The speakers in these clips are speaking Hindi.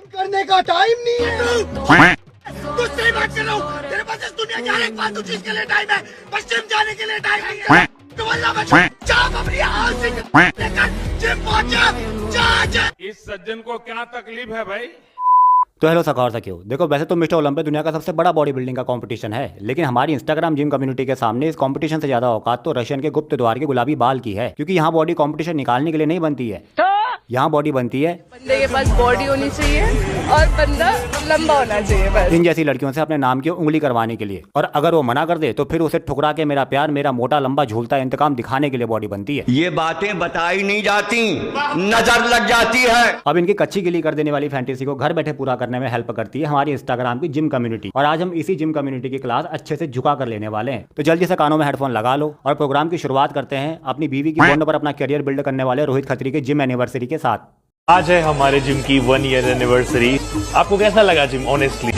करने का टाइम नहीं है। तुझसे ही बात कर रहा हूँ। तेरे पास इस दुनिया की हर एक फालतू चीज के लिए टाइम है, बस जिम जाने के लिए टाइम नहीं है। तो वल्ला बच्चा चाप अपनी हाथ से लेकर जिम पहुंचा। जा। इस सज्जन को क्या तकलीफ है भाई? तो हेलो सखार सखियो, देखो वैसे तो मिस्टर ओलंपिक दुनिया का सबसे बड़ा बॉडी बिल्डिंग का कंपटीशन है, लेकिन हमारी इंस्टाग्राम जिम कम्युनिटी के सामने इस कंपटीशन से ज्यादा औकात तो रशियन के गुप्त द्वार के गुलाबी बाल की है, क्योंकि यहाँ बॉडी कंपटीशन निकालने के लिए नहीं बनती है, यहाँ बॉडी बनती है बंदे के पास बॉडी होनी चाहिए और बंदा लंबा होना चाहिए बस। इन जैसी लड़कियों से अपने नाम की उंगली करवाने के लिए, और अगर वो मना कर दे तो फिर उसे ठुकरा के मेरा प्यार, मेरा मोटा लंबा झूलता इंतकाम दिखाने के लिए बॉडी बनती है। ये बातें बताई नहीं जाती, नजर लग जाती है। अब इनकी कच्ची गिली कर देने वाली फैंटेसी को घर बैठे पूरा करने में हेल्प करती है हमारी इंस्टाग्राम की जिम कम्युनिटी, और आज हम इसी जिम कम्युनिटी की क्लास अच्छे से झुका कर लेने वाले हैं। तो जल्दी से कानों में हेडफोन लगा लो और प्रोग्राम की शुरुआत करते हैं अपनी बीवी की बोन पर अपना करियर बिल्ड करने वाले रोहित खत्री के जिम एनिवर्सरी के साथ। आज है हमारे जिम की 1 ईयर एनिवर्सरी। आपको कैसा लगा जिम ऑनेस्टली?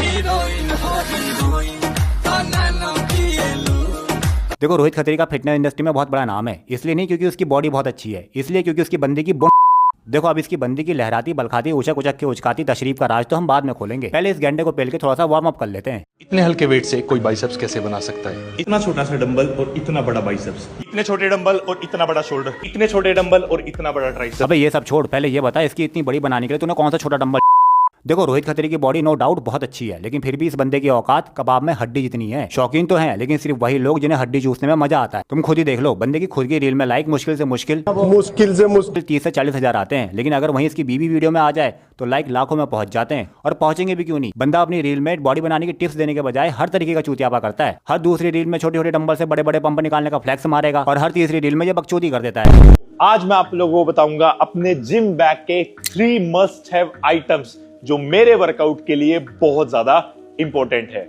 देखो रोहित खत्री का फिटनेस इंडस्ट्री में बहुत बड़ा नाम है, इसलिए नहीं क्योंकि उसकी बॉडी बहुत अच्छी है, इसलिए क्योंकि उसकी बंदी की देखो अब इसकी बंदी की लहराती बलखाती उचक उचक के उचकाती तशरीफ का राज तो हम बाद में खोलेंगे, पहले इस गेंडे को पेल के थोड़ा सा वार्म अप कर लेते हैं। इतने हल्के वेट से कोई बाइसेप्स कैसे बना सकता है? इतना छोटा सा डंबल और इतना बड़ा बाइसेप्स, इतने छोटे डंबल और इतना बड़ा शोल्डर, इतने छोटे डंबल और इतना बड़ा ट्राइसेप्स। अबे ये सब छोड़, पहले ये बता इसकी इतनी बड़ी बनाने के लिए तूने कौन सा छोटा डंबल। देखो रोहित खत्री की बॉडी नो डाउट बहुत अच्छी है, लेकिन फिर भी इस बंदे की औकात कबाब में हड्डी जितनी है। शौकीन तो हैं, लेकिन सिर्फ वही लोग जिन्हें हड्डी चूसने में मजा आता है। तुम खुद ही देख लो, बंदे की खुद की रील में लाइक मुश्किल से मुश्किल 30 से 40 हजार आते हैं, लेकिन अगर वहीं इसकी बीवी वीडियो में आ जाए तो लाइक लाखों में पहुंच जाते हैं। और पहुंचेंगे भी क्यों नहीं, बंदा अपनी रील में बॉडी बनाने की टिप्स देने के बजाय हर तरीके का चूतियापा करता है। हर दूसरी रील में छोटे छोटे डंबल से बड़े बड़े पंप निकालने का फ्लैक्स मारेगा, और हर तीसरी रील में ये बकचोदी कर देता है। आज मैं आप लोगों को बताऊंगा अपने जिम बैग के 3 मस्ट हैव आइटम्स जो मेरे वर्कआउट के लिए बहुत ज्यादा इंपॉर्टेंट है।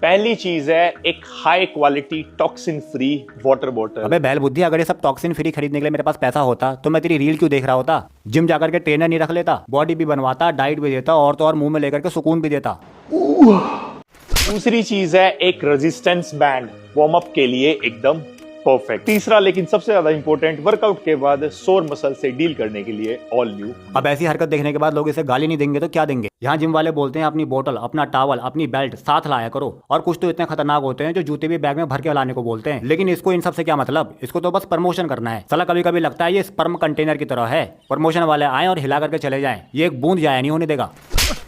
पहली चीज है एक high quality toxin free water bottle. अबे बैल बुद्धि, अगर ये सब टॉक्सिन फ्री खरीदने के लिए मेरे पास पैसा होता तो मैं तेरी रील क्यों देख रहा होता? जिम जाकर के ट्रेनर नहीं रख लेता, बॉडी भी बनवाता, डाइट भी देता, और तो और मुंह में लेकर के सुकून भी देता। दूसरी चीज है एक रेजिस्टेंस बैंड, वार्म अप के लिए एकदम परफेक्ट। तीसरा लेकिन सबसे ज्यादा इंपॉर्टेंट, वर्कआउट के बाद सोर मसल से डील करने के लिए ऑल न्यू। अब ऐसी हरकत देखने के बाद लोग इसे गाली नहीं देंगे तो क्या देंगे? यहाँ जिम वाले बोलते हैं अपनी बोतल, अपना टावल, अपनी बेल्ट साथ लाया करो, और कुछ तो इतने खतरनाक होते हैं जो जूते भी बैग में भर के लाने को बोलते हैं। लेकिन इसको इन सब से क्या मतलब? इसको तो बस प्रमोशन करना है। साला कभी कभी लगता है ये स्पर्म कंटेनर की तरह है, प्रमोशन वाले आए और हिला करके चले जाएं, ये एक बूंद जाया नहीं होने देगा।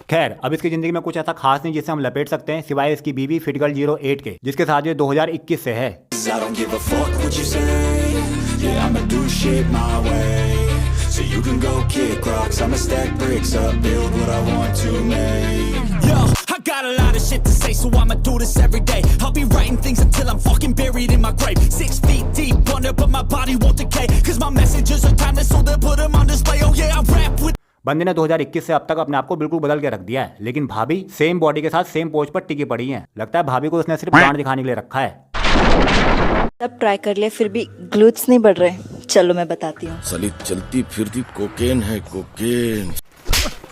खैर, अब इसकी जिंदगी में कुछ ऐसा खास नहीं जिससे हम लपेट सकते हैं, सिवाय इसकी बीवी फिटगर्ल 08 के, जिसके साथ ये 2021 से है। I don't give a fuck what you say. Yeah, I'ma do shit my way. So you can go kick rocks, I'ma stack bricks up, build what I want to make. Yo, I got a lot of shit to say, so I'ma do this every day. I'll be writing things until I'm fucking buried in my grave. 6 feet deep under, but my body won't decay. Cause my messages are timeless, so they'll put them on display. Oh yeah, I rap with. बंदे ने 2021 से अब तक अपने आप को बिल्कुल बदल के रख दिया है, लेकिन भाभी सेम बॉडी के साथ सेम पोज पर टिकी पड़ी है। लगता है भाभी को उसने सिर्फ ब्रांड दिखाने के लिए रखा है। सब ट्राई कर लिया फिर भी ग्लूट्स नहीं बढ़ रहे। चलो मैं बताती हूँ। साली चलती फिरती कोकेन है, कोकेन।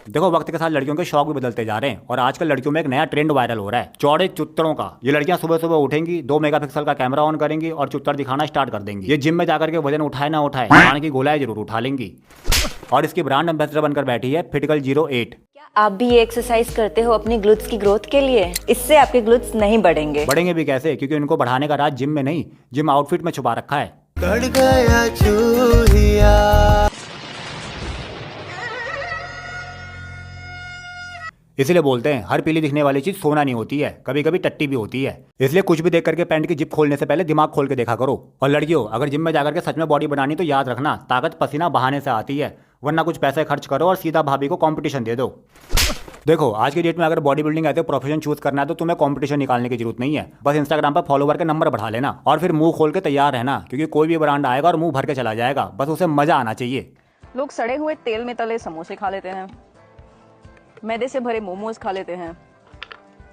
देखो वक्त के साथ लड़कियों के शौक भी बदलते जा रहे हैं, और आजकल लड़कियों में एक नया ट्रेंड वायरल हो रहा है, चौड़े चुत्तरों का। ये लड़कियां सुबह सुबह उठेंगी, 2 मेगापिक्सल का कैमरा ऑन करेंगी और चुत्तर दिखाना स्टार्ट कर देंगी। ये जिम में जाकर के वजन उठाए ना उठाए, खाने की गोलाएं जरूर उठा लेंगी। और इसकी ब्रांड एम्बेसडर बनकर बैठी है फिटगर्ल 08। क्या आप भी ये एक्सरसाइज करते हो अपनी ग्लूट्स की ग्रोथ के लिए? इससे आपके ग्लूट्स नहीं बढ़ेंगे। बढ़ेंगे भी कैसे? क्योंकि इनको बढ़ाने का राज जिम में नहीं, जिम आउटफिट में छुपा रखा है। इसलिए बोलते हैं हर पीली दिखने वाली चीज सोना नहीं होती है, कभी कभी टट्टी भी होती है। इसलिए कुछ भी देख करके पैंट की जिप खोलने से पहले दिमाग खोल के देखा करो। और लड़कियों, अगर जिम में जाकर के सच में बॉडी बनानी तो याद रखना, ताकत पसीना बहाने से आती है, वरना कुछ पैसे खर्च करो और सीधा भाभी को कंपटीशन दे दो। देखो आज की डेट में अगर बॉडी बिल्डिंग ऐसे प्रोफेशन चूज करना है तो तुम्हें कंपटीशन निकालने की जरूरत नहीं है, बस इंस्टाग्राम पर फॉलोवर के नंबर बढ़ा लेना, और फिर मुंह खोल के तैयार रहना, क्योंकि कोई भी ब्रांड आएगा और मुंह भर के चला जाएगा, बस उसे मजा आना चाहिए। लोग सड़े हुए तेल में तले समोसे खा लेते हैं, मैदे से भरे मोमोज खा लेते हैं,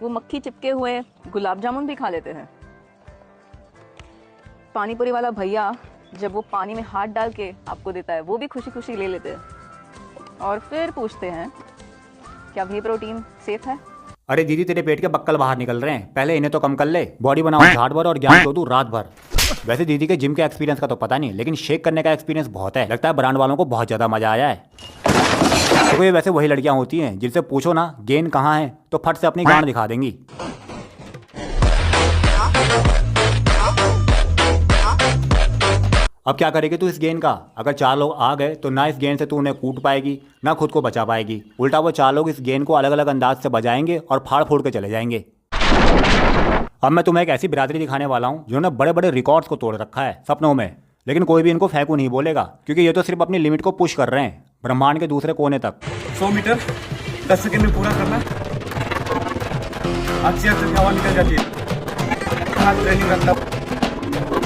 वो मक्खी चिपके हुए गुलाब जामुन भी खा लेते हैं। पानी पूरी वाला भैया जब वो पानी में हाथ डाल के आपको देता है, वो भी खुशी खुशी ले लेते हैं, और फिर पूछते हैं क्या वी प्रोटीन सेफ है? अरे दीदी, तेरे पेट के बक्कल बाहर निकल रहे हैं, पहले इन्हें तो कम कर ले। बॉडी बनाओ झाड़ भर और ज्ञान दो रात भर। वैसे दीदी के जिम के एक्सपीरियंस का तो पता नहीं, लेकिन शेक करने का एक्सपीरियंस बहुत है। लगता है ब्रांड वालों को बहुत ज्यादा मजा आया है। देखो ये वैसे वही लड़कियां होती हैं जिनसे पूछो ना गेंद कहाँ है तो फट से अपनी गांड दिखा देंगी। अब क्या करेगी तू इस गेंद का? अगर 4 लोग आ गए तो ना इस गेंद से तू उन्हें कूट पाएगी ना खुद को बचा पाएगी। उल्टा वो 4 लोग इस गेंद को अलग अलग अंदाज से बजाएंगे और फाड़ फोड़ के चले जाएंगे। अब मैं तुम्हें एक ऐसी बिरादरी दिखाने वाला हूँ जिन्होंने बड़े बड़े रिकॉर्ड्स को तोड़ रखा है सपनों में, लेकिन कोई भी इनको फेंकू नहीं बोलेगा क्योंकि ये तो सिर्फ अपनी लिमिट को पुश कर रहे हैं ब्रह्मांड के दूसरे कोने तक। 100 मीटर 10 सेकंड में पूरा करना। अच्छी हवा निकल जाती है। ट्रेनिंग रखता हूँ,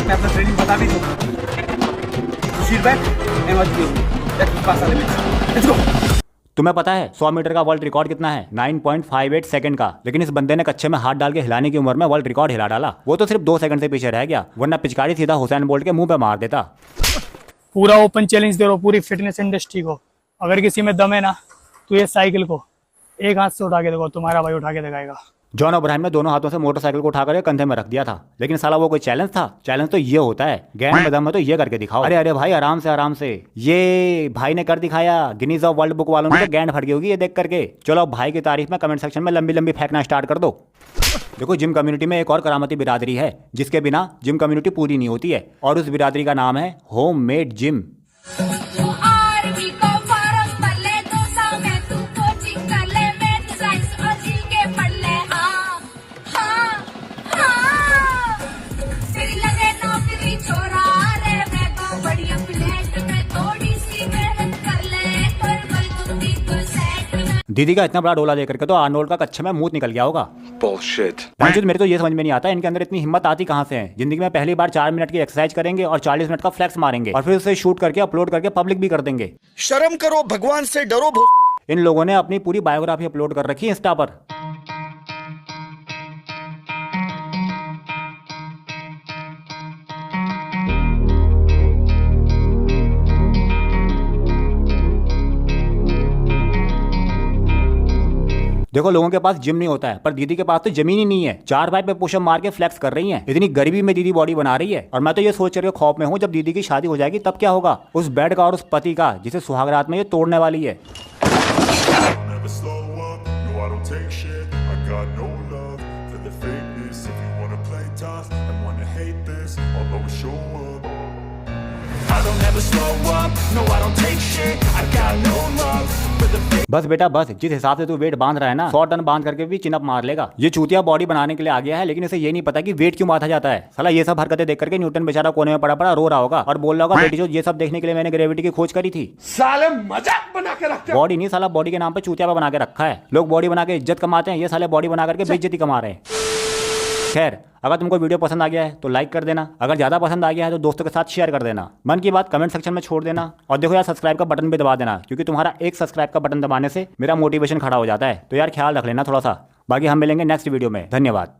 मैं अपना ट्रेनिंग बता भी दूँ। तुम्हें पता है 100 मीटर का वर्ल्ड रिकॉर्ड कितना है? 9.58 सेकंड का। लेकिन इस बंदे ने कच्चे में हाथ डाल के हिलाने की उम्र में वर्ल्ड रिकॉर्ड हिला डाला। वो तो सिर्फ 2 सेकंड से पीछे रह गया, वरना पिचकारी सीधा हुसैन बोल्ट के मुंह पे मार देता। पूरा ओपन चैलेंज दे रहा हूँ पूरी फिटनेस इंडस्ट्री को। अगर किसी में दम है ना तो ये साइकिल को एक हाथ से उठा के देखो, तुम्हारा भाई उठा के दिखाएगा। जॉन अब्राहम ने दोनों हाथों से मोटरसाइकिल को उठाकर कंधे में रख दिया था, लेकिन साला वो कोई चैलेंज था? चैलेंज तो ये होता है, गैंड में दम है तो ये करके दिखाओ। अरे अरे भाई आराम से आराम से। ये भाई ने कर दिखाया, गिनीज ऑफ वर्ल्ड बुक वालों ने तो गैंड फट गई होगी ये देख करके। चलो अब भाई की तारीफ में कमेंट सेक्शन में लंबी लंबी फेंकना स्टार्ट कर दो। देखो जिम कम्युनिटी में एक और करामती बिरादरी है जिसके बिना जिम कम्युनिटी पूरी नहीं होती है, और उस बिरादरी का नाम है होम मेड जिम। दीदी का इतना बड़ा डोला देकर के तो आर्नोल्ड का कच्चे में मुंह निकल गया होगा। Bullshit. मेरे तो ये समझ में नहीं आता इनके अंदर इतनी हिम्मत आती कहां से है। जिंदगी में पहली बार 4 मिनट की एक्सरसाइज करेंगे और 40 मिनट का फ्लेक्स मारेंगे और फिर उसे शूट करके अपलोड करके पब्लिक भी कर देंगे। शर्म करो, भगवान से डरो। इन लोगों ने अपनी पूरी बायोग्राफी अपलोड कर रखी है इंस्टा पर। देखो लोगों के पास जिम नहीं होता है, पर दीदी के पास तो जमीन ही नहीं है। 4 बाइक पे पुशअप मार के फ्लेक्स कर रही हैं। इतनी गरीबी में दीदी बॉडी बना रही है, और मैं तो ये सोच कर खौफ में हूँ जब दीदी की शादी हो जाएगी तब क्या होगा उस बेड का और उस पति का जिसे सुहागरात में ये तोड़ने वाली है। बस बेटा बस, जिस हिसाब से तू वेट बांध रहा है ना 100 टन बांध करके भी चिनअप मार लेगा। ये चूतिया बॉडी बनाने के लिए आ गया है, लेकिन इसे ये नहीं पता कि वेट क्यों बांधा जाता है। साला ये सब हरकतें देख करके न्यूटन बेचारा कोने में पड़ा पड़ा रो रहा होगा और बोल रहा होगा बेटी जो ये सब देखने के लिए मैंने ग्रेविटी की खोज करी थी। साले मजाक बना के रखते हैं। बॉडी नहीं साला बॉडी के नाम पे चूतिया बना के रखा है। लोग बॉडी बना के इज्जत कमाते हैं, ये साले बॉडी बना करके बेइज्जती कमा रहे हैं। खैर अगर तुमको वीडियो पसंद आ गया है तो लाइक कर देना, अगर ज़्यादा पसंद आ गया है तो दोस्तों के साथ शेयर कर देना, मन की बात कमेंट सेक्शन में छोड़ देना, और देखो यार सब्सक्राइब का बटन भी दबा देना क्योंकि तुम्हारा एक सब्सक्राइब का बटन दबाने से मेरा मोटिवेशन खड़ा हो जाता है। तो यार ख्याल रख लेना थोड़ा सा। बाकी हम मिलेंगे नेक्स्ट वीडियो में। धन्यवाद।